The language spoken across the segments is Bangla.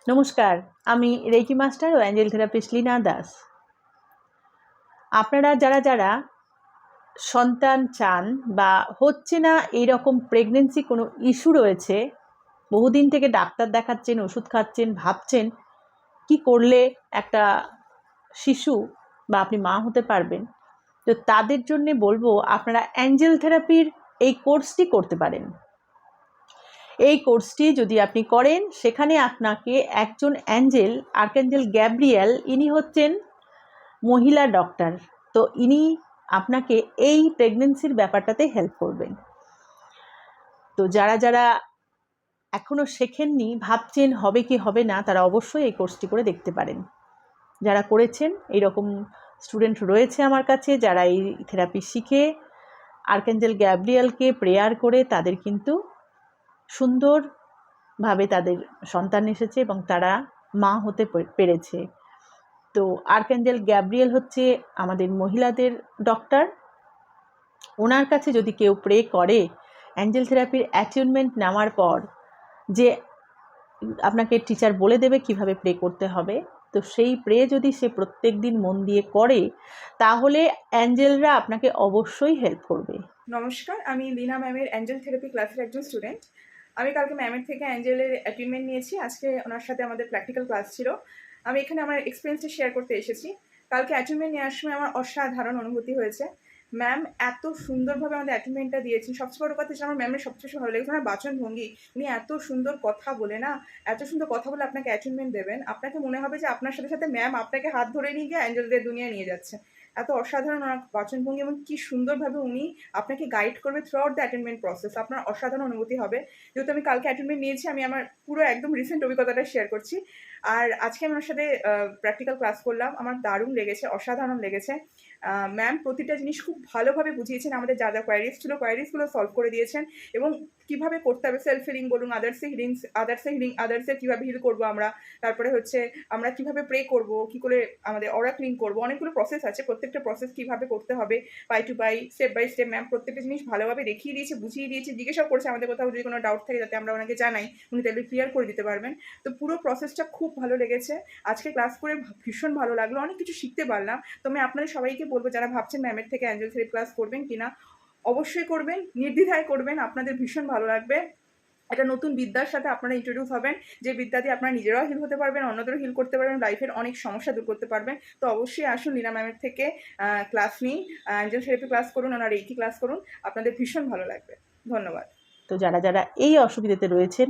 নমস্কার, আমি রেকি মাস্টার ও অ্যাঞ্জেল থেরাপিস্ট লীনা দাস। আপনারা যারা সন্তান চান বা হচ্ছে না, এইরকম প্রেগনেন্সি কোনো ইস্যু রয়েছে, বহুদিন থেকে ডাক্তার দেখাচ্ছেন, ওষুধ খাচ্ছেন, ভাবছেন কি করলে একটা শিশু বা আপনি মা হতে পারবেন, তো তাদের জন্য বলবো আপনারা অ্যাঞ্জেল থেরাপির এই কোর্সটি করতে পারেন। এই কোর্সটি যদি আপনি করেন, সেখানে আপনাকে একজন অ্যাঞ্জেল, আর্কঅ্যাঞ্জেল গ্যাব্রিয়েল, ইনি হচ্ছেন মহিলা ডক্টর। তো ইনি আপনাকে এই প্রেগনেন্সির ব্যাপারটাতে হেল্প করবেন। তো যারা এখনও শেখেননি, ভাবছেন হবে কি হবে না, তারা অবশ্যই এই কোর্সটি করে দেখতে পারেন। যারা করেছেন, এইরকম স্টুডেন্ট রয়েছে আমার কাছে, যারা এই থেরাপি শিখে আর্কঅ্যাঞ্জেল গ্যাব্রিয়েলকে প্রেয়ার করে তাদের কিন্তু সুন্দরভাবে তাদের সন্তান এসেছে এবং তারা মা হতে পেরেছে। তো আর্কঅ্যাঞ্জেল গ্যাব্রিয়েল হচ্ছে আমাদের মহিলাদের ডক্টর। ওনার কাছে যদি কেউ প্রে করে, অ্যাঞ্জেল থেরাপির অ্যাটিউনমেন্ট নেওয়ার পর যে আপনাকে টিচার বলে দেবে কিভাবে প্রে করতে হবে, তো সেই প্রে যদি সে প্রত্যেক দিন মন দিয়ে করে, তাহলে অ্যাঞ্জেলরা আপনাকে অবশ্যই হেল্প করবে। নমস্কার, আমি লীনা ম্যামের অ্যাঞ্জেল থেরাপি ক্লাসের একজন স্টুডেন্ট। আমি কালকে ম্যামের থেকে অ্যাঞ্জেলের অ্যাটেনমেন্ট নিয়েছি। আজকে ওনার সাথে আমাদের প্র্যাকটিক্যাল ক্লাস ছিল। আমি এখানে আমার এক্সপিরিয়েন্সটা শেয়ার করতে এসেছি। কালকে অ্যাটেনমেন্ট নেওয়ার সময় আমার অসাধারণ অনুভূতি হয়েছে। ম্যাম এত সুন্দরভাবে আমাদের অ্যাটেনমেন্টটা দিয়েছেন। সবচেয়ে বড় কথা হচ্ছে আমার ম্যামের সবচেয়ে বেশি ভালো লেগেছে ওনার বাচনভঙ্গি। উনি এত সুন্দর কথা বলে না, এত সুন্দর কথা বলে আপনাকে অ্যাটেনমেন্ট দেবেন, আপনাকে মনে হবে যে আপনার সাথে সাথে ম্যাম আপনাকে হাত ধরে নিয়ে গিয়ে অ্যাঞ্জেলদের দুনিয়ায় নিয়ে যাচ্ছে। এত অসাধারণ ওনার বাচনভঙ্গি এবং কি সুন্দরভাবে উনি আপনাকে গাইড করবে through out the attainment process. আপনার অসাধারণ অনুভূতি হবে। যেহেতু আমি কালকে অ্যাটেনমেন্ট নিয়েছি, আমি আমার পুরো একদম রিসেন্ট অভিজ্ঞতাটা শেয়ার করছি। আর আজকে আমি ওর সাথে প্র্যাকটিক্যাল ক্লাস করলাম। আমার দারুণ লেগেছে, অসাধারণ লেগেছে। ম্যাম প্রতিটা জিনিস খুব ভালোভাবে বুঝিয়েছেন। আমাদের যা যা কোয়ারিজ ছিল, কোয়ারিজগুলো সলভ করে দিয়েছেন এবং কীভাবে করতে হবে, সেলফ হিলিং বলুন, আদার্সে কীভাবে হিল করবো আমরা, তারপরে হচ্ছে আমরা কীভাবে প্রে করবো, কী করে আমাদের অরা ক্লিন করবো, অনেকগুলো প্রসেস আছে। প্রত্যেকটা প্রসেস কীভাবে করতে হবে by two by, step by step ma'am প্রত্যেকটা জিনিস ভালোভাবে দেখিয়ে দিয়েছে, বুঝিয়ে দিয়েছে, জিজ্ঞাসাও করছে আমাদের কোথাও যদি কোনো ডাউট থাকে যাতে আমরা ওনাকে জানাই, উনি তাহলে ক্লিয়ার করে দিতে পারবেন। তো পুরো প্রসেসটা খুব ভালো লেগেছে। আজকে ক্লাস করে ভীষণ ভালো লাগলো, অনেক কিছু শিখতে পারলাম। তো আমি আপনাদের সবাইকে বলবো, যারা ভাবছেন ম্যামের থেকে অ্যাঞ্জেল থেরাপি ক্লাস করবেন কিনা, অবশ্যই করবেন, নির্দ্বিধায় করবেন, আপনাদের ভীষণ ভালো লাগবে। একটা নতুন বিদ্যার সাথে আপনারা ইন্ট্রোডিউস হবেন, যে বিদ্যা দিয়ে আপনারা নিজেরাও হিল হতে পারবেন, অন্যদেরও হিল করতে পারবেন, লাইফের অনেক সমস্যা দূর করতে পারবেন। তো অবশ্যই আসুন, লীনা ম্যামের থেকে ক্লাস নিন, অ্যাঞ্জেল থেরাপি ক্লাস করুন, ওনার রেকি ক্লাস করুন, আপনাদের ভীষণ ভালো লাগবে। ধন্যবাদ। তো যারা এই অসুবিধাতে রয়েছেন,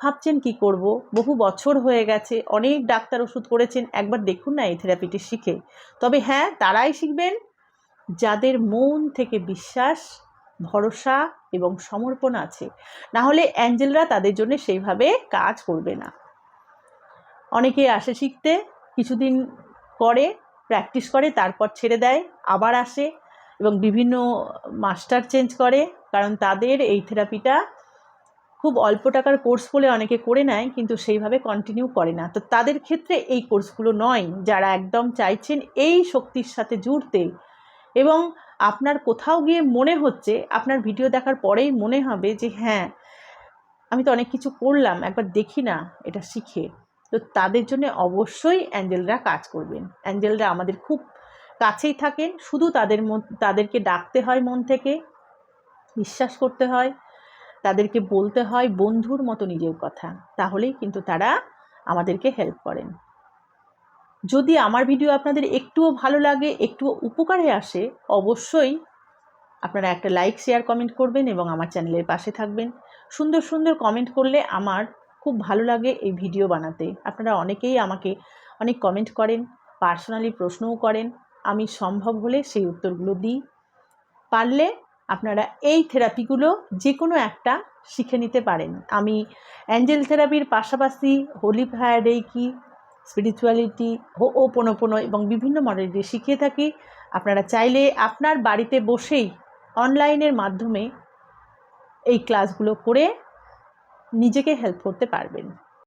ভাবছেন কি করব, বহু বছর হয়ে গেছে, অনেক ডাক্তার ওষুধ করেছেন, একবার দেখুন না এই থেরাপিটি শিখে। তবে হ্যাঁ, তারাই শিখবেন যাদের মন থেকে বিশ্বাস, ভরসা এবং সমর্পণ আছে। না হলে অ্যাঞ্জেলরা তাদের জন্য সেইভাবে কাজ করবে না। অনেকে আসে শিখতে, কিছুদিন করে, প্র্যাকটিস করে, তারপর ছেড়ে দেয়, আবার আসে এবং বিভিন্ন মাস্টার চেঞ্জ করে, কারণ তাদের এই থেরাপিটা খুব অল্প টাকার কোর্স বলে অনেকে করে নেয়, কিন্তু সেইভাবে কন্টিনিউ করে না। তো তাদের ক্ষেত্রে এই কোর্সগুলো নয়। যারা একদম চাইছেন এই শক্তির সাথে জুড়তে, এবং আপনার কোথাও গিয়ে মনে হচ্ছে, আপনার ভিডিও দেখার পরেই মনে হবে যে হ্যাঁ, আমি তো অনেক কিছু করলাম, একবার দেখি না এটা শিখে, তো তাদের জন্য অবশ্যই অ্যাঞ্জেলরা কাজ করবেন। অ্যাঞ্জেলরা আমাদের খুব কাছেই থাকেন, শুধু তাদেরকে ডাকতে হয়, মন থেকে বিশ্বাস করতে হয়, তাদেরকে বলতে হয় বন্ধুর মতো নিজের কথা, তাহলেই কিন্তু তারা আমাদেরকে হেল্প করেন। যদি আমার ভিডিও আপনাদের একটুও ভালো লাগে, একটুও উপকারে আসে, অবশ্যই আপনারা একটা লাইক, শেয়ার, কমেন্ট করবেন এবং আমার চ্যানেলের পাশে থাকবেন। সুন্দর সুন্দর কমেন্ট করলে আমার খুব ভালো লাগে এই ভিডিও বানাতে। আপনারা অনেকেই আমাকে অনেক কমেন্ট করেন, পার্সোনালি প্রশ্নও করেন, আমি সম্ভব হলে সেই উত্তরগুলো দিই। পারলে আপনারা এই থেরাপিগুলো যে কোনো একটা শিখে নিতে পারেন। আমি অ্যাঞ্জেল থেরাপির পাশাপাশি হোলি ফায়ার, রেকি, স্পিরিচুয়ালিটি, হো'ওপনোপনো এবং বিভিন্ন মডেলিটি শিখিয়ে থাকি। আপনারা চাইলে আপনার বাড়িতে বসেই অনলাইনের মাধ্যমে এই ক্লাসগুলো করে নিজেকে হেল্প করতে পারবেন।